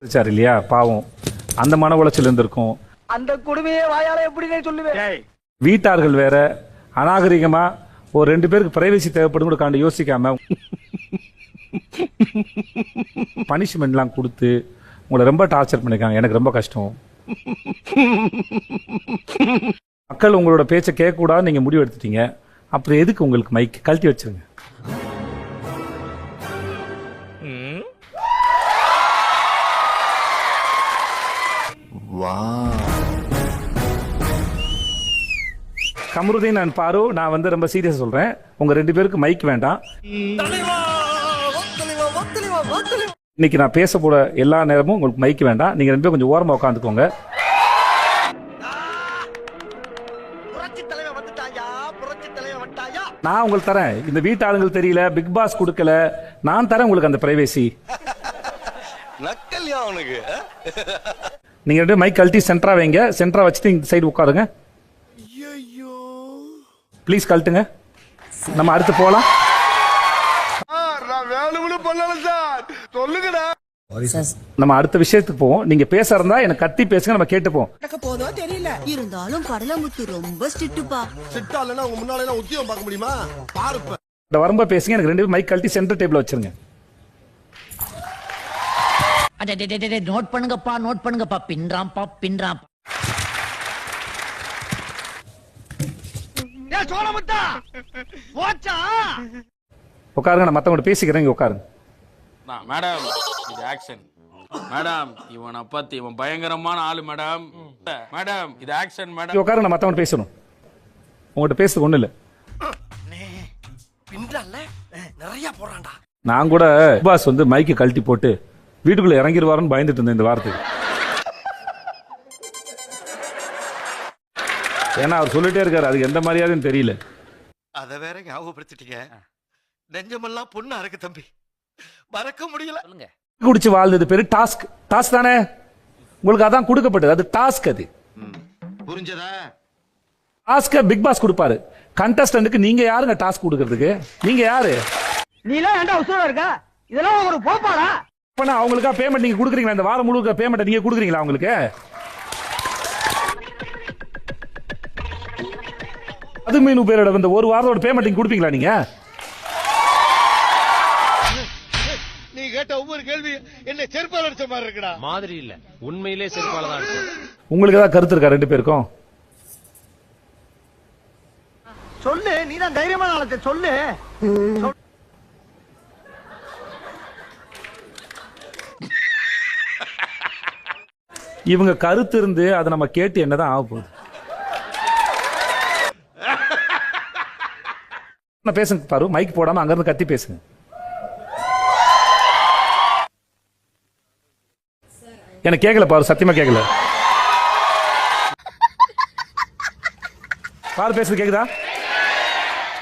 Sir இல்லையா பாவம் அந்த மன உளைச்சல் இருந்திருக்கும். அந்த கொடுமையே வாயால எப்படினே சொல்லுவேன். வீட்டார்கள் வேற அநாகரிகமா ஒரு 2 பேருக்கு பிரைவசி தேவைப்படும் கூட காண்டி யோசிக்காம பனிஷ்மெண்ட்லாம் கொடுத்து உங்களை ரொம்ப டார்ச்சர் பண்ணிருக்காங்க. எனக்கு ரொம்ப கஷ்டம். மக்கள் உங்களோட பேச்சை கேட்க கூடாது நீங்க முடிவு எடுத்துட்டீங்க. அப்புறம் எதுக்கு உங்களுக்கு மைக் கழட்டி வச்சிருங்க. கமருதீன் நான் பாரு, நான் வந்து ரொம்ப சீரியஸா சொல்றேன். உங்க 2 பேருக்கு மைக் வேண்டாம். இன்னைக்கு நான் பேச போற எல்லா நேரமும் உங்களுக்கு மைக் வேண்டாம். நீங்க 2 பேரும் கொஞ்சம் ஓரமா உட்காந்துக்கோங்க. நான் உங்களுக்கு தரேன். இந்த வீட்டு ஆளுங்களுக்கு தெரியல, பிக் பாஸ் கொடுக்கல, நான் தரேன் உங்களுக்கு அந்த பிரைவேசி. நீங்க 2 மைக் கழட்டி சென்டரா வைங்க. சென்டரா வச்சுட்டு இந்த சைடு உட்காருங்க. ப்ளீஸ் கழட்டுங்க. நம்ம அடுத்து போலாம். நம்ம அடுத்த விஷயத்துக்கு போவோம். நீங்க பேச இருந்தா எனக்கு கத்தி பேசுங்க, நம்ம கேட்டுப்போம். தெரியல இருந்தாலும் கடலமுத்து ரொம்ப ஸ்ட்ரிக்ட்பா. ஸ்ட்ரிக்ட்டா இல்லனா உங்க முன்னால எல்லாம் உத்தியோகம் பார்க்க முடியுமா? பாருப்ப. இந்த வரம்ப பேசுங்க. எனக்கு 2 மைக் கழட்டி சென்டர் டேபிள்ல வச்சிருங்க. நோட் பண்ணுங்கப்பா பின்றாம்பா. உட்காருங்க. நான் மத்தவங்க பேசிக்கிறேன். இங்க உட்காருங்க. மேடம் இது ஆக்ஷன். மேடம் இவனை பத்தி இவன் பயங்கரமான ஆளு மேடம். மேடம் இது ஆக்ஷன் மேடம். உட்காருங்க. நான் மத்தவங்க பேசணும். உங்ககிட்ட பேசுறது ஒண்ணு இல்ல. நிறைய போறான்டா. நான் கூட பாஸ் வந்து மைக்கை கழட்டி போட்டு வீட்டுக்குள்ள இறங்கிடுவாருன்னு பயந்துட்டு இருந்தேன் இந்த வாரத்துக்கு. ஏன்னா அவர் சொல்லிட்டே இருக்காரு, அதுக்கு எந்த மரியாதையும் தெரியல. அத வேற ஞாபகப்படுத்திட்டீங்க. நெஞ்சமெல்லாம் பொண்ணா இருக்கு தம்பி, மறக்க முடியல. குடிச்சு வாழ்ந்தது பேரு டாஸ்க். டாஸ்க் தானே உங்களுக்கு, அதான் கொடுக்கப்பட்டது. அது டாஸ்க். அது புரிஞ்சதா? டாஸ்க் பிக் பாஸ் கொடுப்பாரு. கண்டஸ்டன்ட்க்கு நீங்க யாருங்க டாஸ்க் கொடுக்கிறதுக்கு? நீங்க யாரு? நீ எல்லாம் ஏன்டா உசுரா இருக்க? இதெல்லாம் ஒரு போப்பாடா. அப்பனா அவங்களுக்கா பேமெண்ட் நீங்க கொடுக்குறீங்களா? இந்த வாரம் முழுக்க பேமெண்ட் நீங்க கொடுக்குறீங்களா அவங்களுக்கு? அது மீனு பேரோட இந்த ஒரு வாரத்தோட பேமெண்ட் நீங்க கொடுப்பீங்களா? நீங்க நீ கேட்ட ஒவ்வொரு கேள்வி என்ன செருப்பால அடிச்ச மாதிரி இருக்குடா. மாதிரி இல்ல, உண்மையிலே செருப்பால தான் இருக்கு. உங்களுக்கு ஏதாவது கருத்து இருக்கா 2 பேருக்கும்? சொல்லு, நீ தான் தைரியமான ஆளத்தை சொல்லு. இவங்க கருத்து இருந்து அதை நம்ம கேட்டு என்னதான் ஆக போகுது? பேசுங்க பாரு. மைக் போடாம அங்க இருந்து கத்தி பேசுங்க. எனக்கு கேட்கல பாரு, சத்தியமா கேட்கல. பாரு பேசுறது கேக்குதா?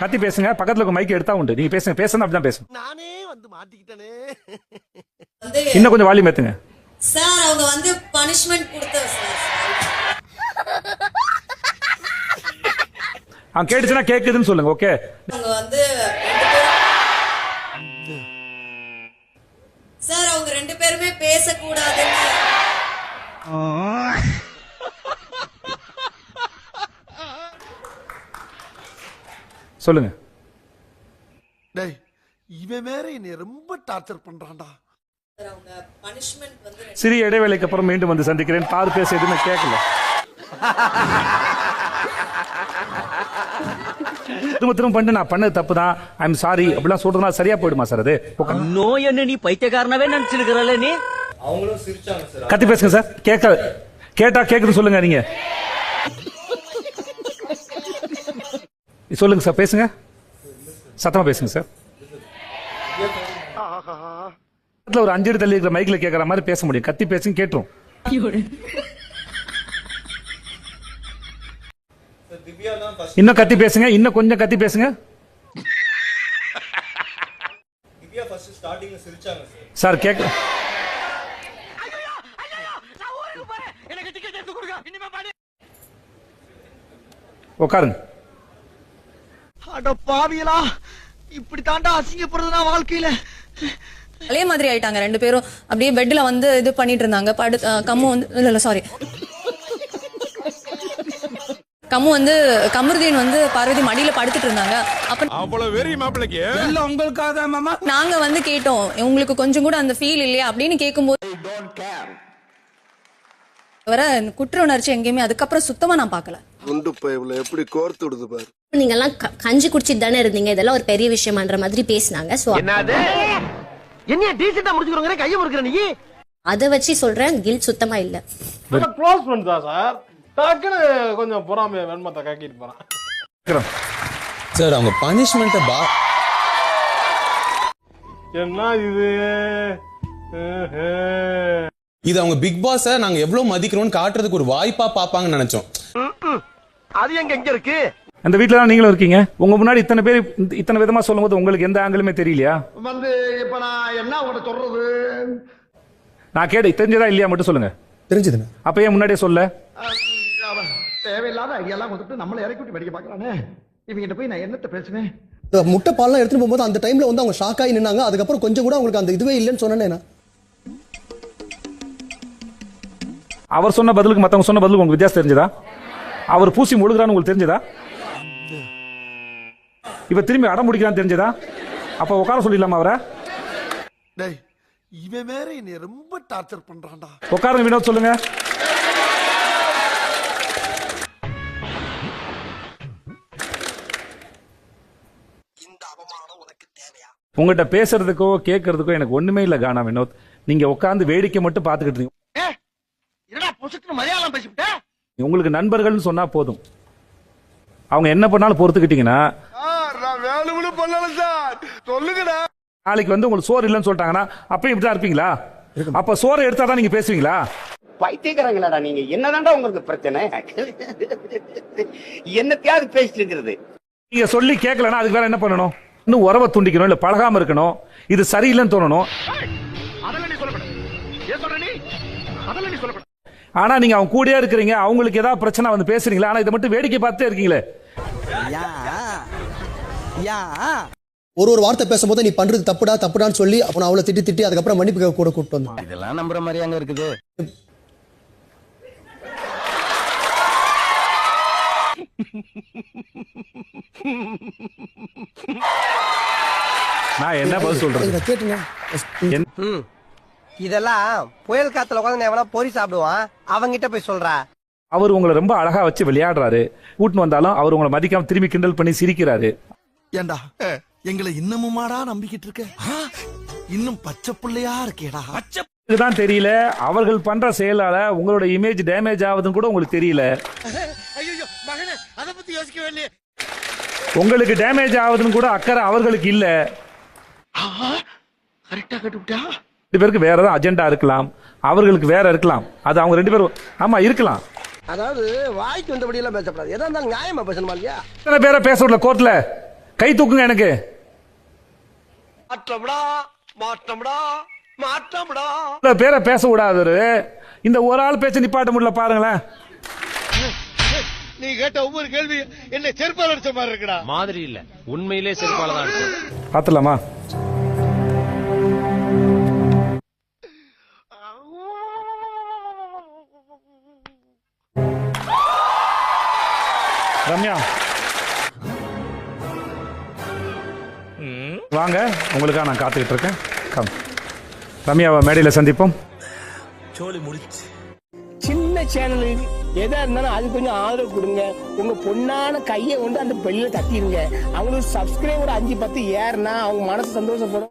கத்தி பேசுங்க. பக்கத்துல இருக்க மைக் எடுத்தா உண்டு. நீங்க பேசுங்க. பேசுறது அப்படிதான் பேசுங்க. நானே வந்து மாட்டிக்கிட்டனே. இன்னும் கொஞ்சம் வால்யூம் ஏத்துங்க. சார் அவங்க வந்து பனிஷ்மென்ட் கொடுத்தாங்க சார். கேட்டுச்சுன்னா கேக்குதுன்னு சொல்லுங்க. ஓகே. அவங்க வந்து சார் அவங்க 2 பேருமே பேசக்கூடாதுன்னு சொல்லுங்க. டேய் இவன் வேற என்னை ரொம்ப டார்ச்சர் பண்றான்டா. அவங்க பனிஷ்மென்ட் வந்து சிறிய இடைவேளைக்கு அப்புறம் மீண்டும் வந்து சந்திக்கிறேன். பாரு பேச எதுவுமே கேட்கல. திரும்ப பண்ணி நான் பண்ணது தப்பு தான், ஐ எம் சாரி அப்படிலாம் சொல்றதுனா சரியா போயிடுமா சார்? அது நோய் என்ன நீ பைத்தியக்காரனவே நினைச்சிருக்கறல நீ. அவங்களும் சிரிச்சாங்க சார். கத்தி பேசுங்க சார். கேட்டா கேக்குது சொல்லுங்க. நீங்க சொல்லுங்க சார். பேசுங்க. சத்தமா பேசுங்க சார். ஒரு 5 அடி தள்ளி இருக்கிற மைக்ல கேட்கற மாதிரி பேச முடியும். கத்தி பேசுங்க, கேட்டுரும். இன்னும் கத்தி பேசுங்க. இன்னும் கொஞ்சம் கத்தி பேசுங்க. திவ்யா ஃபர்ஸ்ட் ஸ்டார்டிங்ல சிரிச்சாங்க சார். சார் கேக்க உட்காருங்க. அட பாவியலா, இப்படி தாண்டா அசிங்கப்படுறதுனா வாழ்க்கையில. அதே மாதிரி ஆயிட்டாங்க 2 பேரும். அப்படியே பெட்ல வந்து இது பண்ணிட்டு இருந்தாங்க. கம்மு வந்து இல்ல சாரி, கம்மு வந்து கமருதீன் வந்து பார்வதி மடியில படுத்துட்டு இருந்தாங்க. அப்ப அவ்வளவு வெறி மாப்பிளைக்கு எல்லாம் உங்களுக்காக தான் மாமா. நாங்க வந்து கேட்டோம், உங்களுக்கு கொஞ்சம் கூட அந்த ஃபீல் இல்லையா அப்படின்னு கேட்கும்போது வர குற்ற உணர்ச்சி எங்கேயுமே அதுக்கப்புறம் சுத்தமா நான் பார்க்கல. குண்டு பைப்ல எப்படி கோர்த்து விடுது பாரு. நீங்க எல்லாம் கஞ்சி குடிச்சிட்டு தானே இருந்தீங்க, இதெல்லாம் ஒரு பெரிய விஷயமான்ற மாதிரி பேசினாங்க. சோ என்னது என்ன டீசெண்டா முடிச்சுக்கறங்க, கைய முறுக்குற நீ. அத வச்சு சொல்றேன், கில் சுத்தமா இல்ல. க்ளோஸ் பண்ணிட்டா சார், டக்குன்னு கொஞ்சம் பொறாமை வெண்மத்தை காக்கிட்டு போறான் சார். அவங்க பனிஷ்மெண்ட் என்ன இது இது அவங்க பிக் பாஸ நாங்க எவ்வளவு மதிக்கிறோம்னு காட்டுறதுக்கு ஒரு வாய்ப்பா பாப்பாங்கன்னு நினைச்சோம். அது எங்க இருக்கு? அந்த வீட்டுல தான் நீங்களும் இருக்கீங்க. உங்க முன்னாடி இத்தனை பேர் இத்தனை விதமா சொல்லும்போது உங்களுக்கு எந்த ஆங்கிலுமே தெரியலையா? வந்து இப்ப நான் என்ன உங்கள்ட்ட சொல்றது? நான் தெரிஞ்சதா இல்லையா மட்டும் சொல்லுங்க. தெரிஞ்சதுங்க. அப்ப ஏன் முன்னாடியே சொல்ல? தேவையில்லாத ஐடியாலாம் கொடுத்துட்டு நம்மள இறக்கி விட்டு படிக்க பாக்குறானே. இவங்கிட்ட போய் நான் என்னத்த பேசுவேன்? முட்டை பால்லாம் எடுத்துட்டு போகும்போது அந்த டைம்ல வந்து அவங்க ஷாக் ஆகி நின்னாங்க. அதுக்கப்புறம் கொஞ்சம் கூட அவங்களுக்கு அந்த இதுவே இல்லைன்னு சொன்னேன். அவர் சொன்ன பதிலுக்கு மத்தவங்க சொன்ன பதிலுக்கு உங்களுக்கு வித்தியாசம் தெரிஞ்சதா? அவர் பூசி முழுகிறான்னு உங்களுக்கு தெரிஞ்சதா? இப்ப திரும்பி அடம் முடிக்கிறான்னு தெரிஞ்சதா? அப்ப உட்கார சொல்லிடலாமா அவரை? இவன் வேற என்னை ரொம்ப டார்ச்சர் பண்றான்டா. உட்காருங்க வினோத், சொல்லுங்க. உங்ககிட்ட பேசுறதுக்கோ கேட்கறதுக்கோ எனக்கு ஒண்ணுமே இல்ல கானா வினோத். நீங்க உட்கார்ந்து வேடிக்கை மட்டும் பாத்துக்கிட்டு இருக்கீங்க. என்னடா புசுக்குன்னு மலையாளம் பேசிவிட்ட? உங்களுக்கு நண்பர்கள்னு சொன்னா போதும். அவங்க என்ன பண்ணாலும் பொறுத்துக்கிட்டீங்கன்னா வேணும்னு பண்ணல சார், சொல்லுங்கடா. நாளைக்கு வந்து உங்களுக்கு சோறு இல்லைன்னு சொல்லிட்டாங்கன்னா அப்பயும் இப்படிதான் இருப்பீங்களா? அப்ப சோறை எடுத்தாதான் நீங்க பேசுவீங்களா? பைத்தியக்காரங்களாடா நீங்க. என்னதான்டா உங்களுக்கு பிரச்சனை? என்னத்தையாவது பேசிட்டு இருக்கிறது. நீங்க சொல்லி கேட்கலன்னா அதுக்கு வேற என்ன பண்ணணும்? இன்னும் உறவை துண்டிக்கணும், இல்ல பழகாம இருக்கணும், இது சரியில்லைன்னு தோணணும். அதெல்லாம் நீ சொல்லப்பட. ஏன் சொல்ற நீ? அதெல்லாம் நீ சொல்லப்பட. ஆனா நீங்க அவங்க கூடயே இருக்கிறீங்க, அவங்களுக்கு ஏதாவது பிரச்சனை வந்து பேசுறீங்களா? ஆனா இதை மட்டும் வேடிக்கை பார்த்துட்டே இருக்கீங்களே. ஒரு வார்த்தை பேசும்போது நீ பண்றது தப்புடான்னு சொல்லி அப்ப நான் அவளை திட்டி அதுக்கப்புறம் மன்னிப்பு கூட கூப்பிட்டு வந்தேன். இதெல்லாம் நம்புற மாதிரி அங்க இருக்குது. நான் என்ன பதில் சொல்றேன்? கேட்டுங்க. இதெல்லாம் புயல் காத்துல உட்காந்து எவனா பொறி சாப்பிடுவான், அவங்கிட்ட போய் சொல்றா. அவர் உங்களை ரொம்ப அழகா வச்சு விளையாடுறாரு. கூட்டின்னு வந்தாலும் அவர் உங்களை மதிக்காம திரும்பி கிண்டல் பண்ணி சிரிக்கிறாரு. ஏண்டா எங்களை இன்னமுமாடா நம்பிக்கிட்டு இருக்க? இன்னும் பச்சை பிள்ளையா இருக்கேடா. இதுதான் தெரியல, அவர்கள் பண்ற செயலால உங்களோட இமேஜ் டேமேஜ் ஆகுதுன்னு கூட உங்களுக்கு தெரியல. அத பத்தி யோசிக்கவே இல்லையே. உங்களுக்கு டேமேஜ் ஆகுதுன்னு கூட அக்கறை அவர்களுக்கு இல்ல. கரெக்டா கட்டுவிட்டா? 2 பேருக்கு வேற ஏதாவது அஜெண்டா இருக்கலாம், அவர்களுக்கு வேற இருக்கலாம். அது அவங்க 2 பேரும் ஆமா இருக்கலாம். அதாவது வாய்க்கு வந்தபடி எல்லாம் பேசப்படாது. எதா இருந்தாலும் நியாயமா பேசணுமா இல்லையா? எத்தனை பேரை பேச விடல கோர்ட்ல? கை தூக்குங்க எனக்கு. மாற்றம்டா மாற்றம்டா மாற்றம்டா. பேரை பேச விடாதரு. இந்த ஒரு ஆள் பேச்ச நிப்பாட்ட முடியல பாருங்களேன். நீ கேட்ட ஒவ்வொரு கேள்வி என்ன செருப்பால அடிச்ச மாதிரி இருக்குடா. மாதிரி இல்ல, உண்மையிலே செருப்பால தான் இருக்கு. பாத்துலாமா? ரம்யா வாங்க, உங்களுக்காக நான் காத்துக்கிட்டு இருக்கேன். கம் ரம்யாவை மேடையில் சந்திப்போம். சின்ன சேனல் எதா இருந்தாலும் அது கொஞ்சம் ஆதரவு கொடுங்க. உங்க பொண்ணான கையை கொண்டு அந்த பெல்ல தட்டிடுங்க. அவங்களுக்கு சப்ஸ்கிரைபர் 5-10 ஏறுனா அவங்க மனசு சந்தோஷப்படும்.